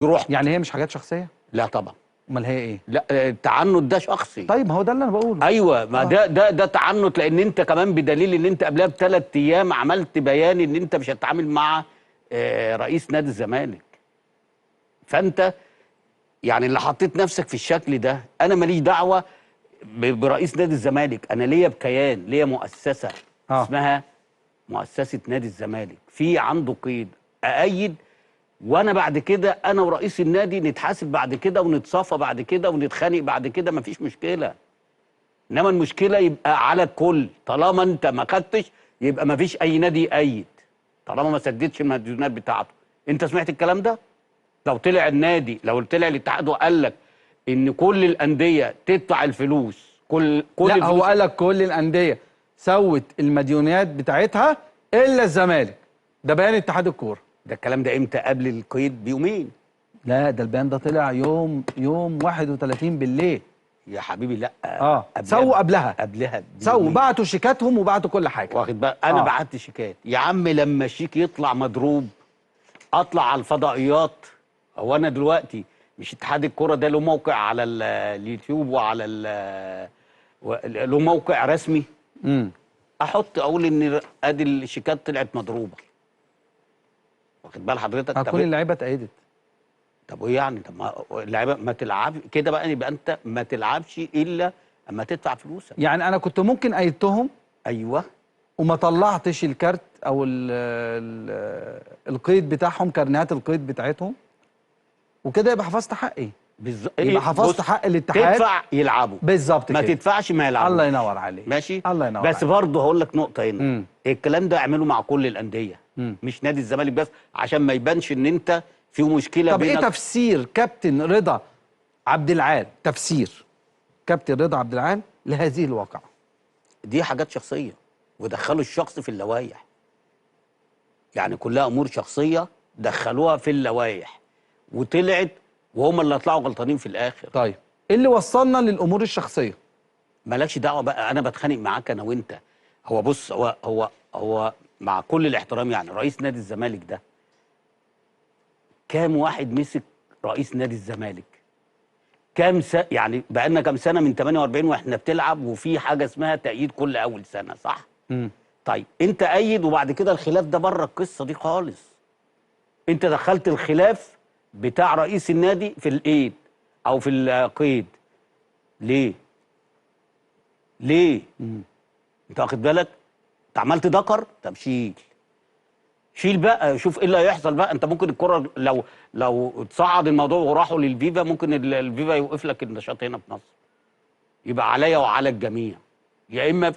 رحت. يعني هي مش حاجات شخصيه؟ لا طبعا. امال هي ايه؟ لا التعنت ده شخصي. طيب ما هو ده اللي انا بقوله. ايوه ما ده تعنت، لان انت كمان بدليل ان انت قبلها ب3 ايام عملت بيان ان انت مش هتتعامل مع رئيس نادي الزمالك. فانت يعني اللي حطيت نفسك في الشكل ده، انا ماليش دعوه برئيس نادي الزمالك، انا ليا بكيان، ليا مؤسسه اسمها مؤسسه نادي الزمالك، في عنده قيد اأيد، وانا بعد كده انا ورئيس النادي نتحاسب بعد كده ونتصافى بعد كده ونتخانق بعد كده، مفيش مشكله. انما المشكله يبقى على الكل، طالما انت ما خدتش يبقى مفيش اي نادي يأيد، طالما ما سددش المديونات بتاعته. انت سمعت الكلام ده؟ لو طلع النادي، لو طلع الاتحاد وقال لك ان كل الانديه تدفع الفلوس، كل لا الفلوس، هو قال لك كل الانديه سوت المديونيات بتاعتها الا الزمالك، ده بيان اتحاد الكوره. ده الكلام ده امتى؟ قبل القيد بيومين. لا ده البيان ده طلع يوم 31 بالليل يا حبيبي لا سووا قبلها سووا، بيومين. بعتوا شيكاتهم وبعتوا كل حاجه. واخد بقى انا بعت شيكات يا عم، لما الشيك يطلع مضروب اطلع على الفضائيات. هو انا دلوقتي مش اتحاد الكوره ده له موقع على اليوتيوب وعلى له موقع رسمي؟ احط اقول ان ادي الشيكات طلعت مضروبه. واخد بال حضرتك؟ كل اللعيبه اتأيدت. طب وايه يعني؟ طب ما اللعيبه ما تلعبش كده بقى، يبقى انت ما تلعبش الا اما تدفع فلوسك. يعني انا كنت ممكن ايدتهم ايوه وما طلعتش الكارت او القيد بتاعهم، كارنيهات القيد بتاعتهم، وكده يبقى حفظت حقي. يبقى حفظت حق الاتحاد. تدفع يلعبوا بالظبط كده، ما تدفعش ما يلعبوش. الله ينور عليك. ماشي، الله ينور بس عليك. برضه هقول لك نقطه هنا. الكلام ده اعمله مع كل الانديه، مش نادي الزمالك بس، عشان ما يبانش ان انت في مشكله. طب بينك. ايه تفسير كابتن رضا عبد العال، تفسير كابتن رضا عبد العال لهذه الواقعه؟ دي حاجات شخصيه، ودخلوا الشخص في اللوائح، يعني كلها امور شخصيه دخلوها في اللوائح وطلعت، وهم اللي طلعوا غلطانين في الاخر. طيب ايه اللي وصلنا للامور الشخصيه؟ مالكش دعوه بقى، انا بتخانق معاك انا وانت. هو بص، هو مع كل الاحترام، يعني رئيس نادي الزمالك ده كام واحد مسك رئيس نادي الزمالك؟ كام يعني بقى لنا كام سنه من 48 واحنا بتلعب، وفي حاجه اسمها تأييد كل اول سنه، صح؟ طيب انت أيد، وبعد كده الخلاف ده بره القصه دي خالص. انت دخلت الخلاف بتاع رئيس النادي في الايد او في القيد. ليه؟ انت واخد بالك؟ انت عملت ذكر، طب شيل بقى، شوف ايه اللي هيحصل بقى. انت ممكن الكره لو تصعد الموضوع وراحوا للفيفا، ممكن الفيفا يوقف لك النشاط هنا في مصر. يبقى عليا وعلى الجميع، يا اما